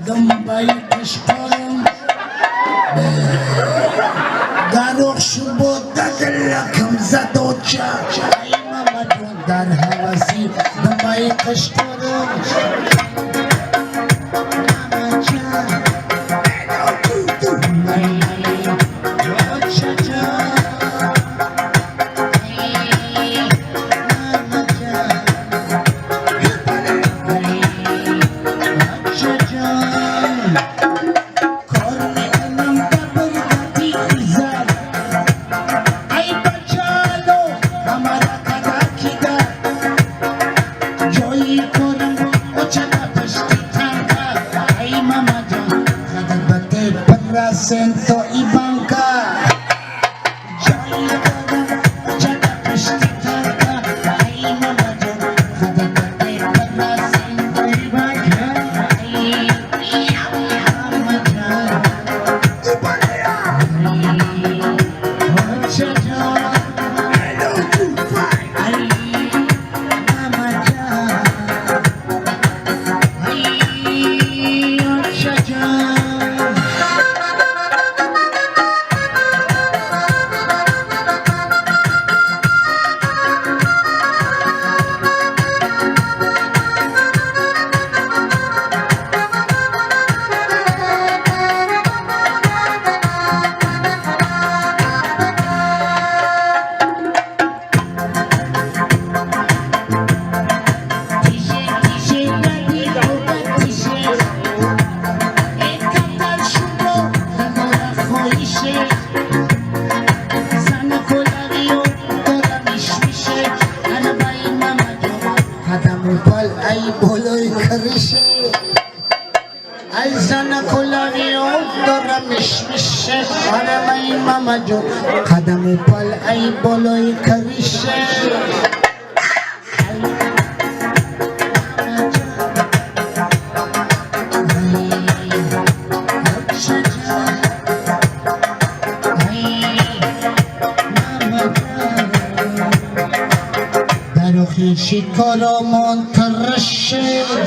دنبال کشکارم در شبو دلکم زد و چاچ ای ماما جون در حواسی دنبال کشکارم Sento y banca ay boloy karışe ay sana kullanıyor dora mişmişe aramayın mamacı kadamı pal ay boloy karışe شکارمان ترشه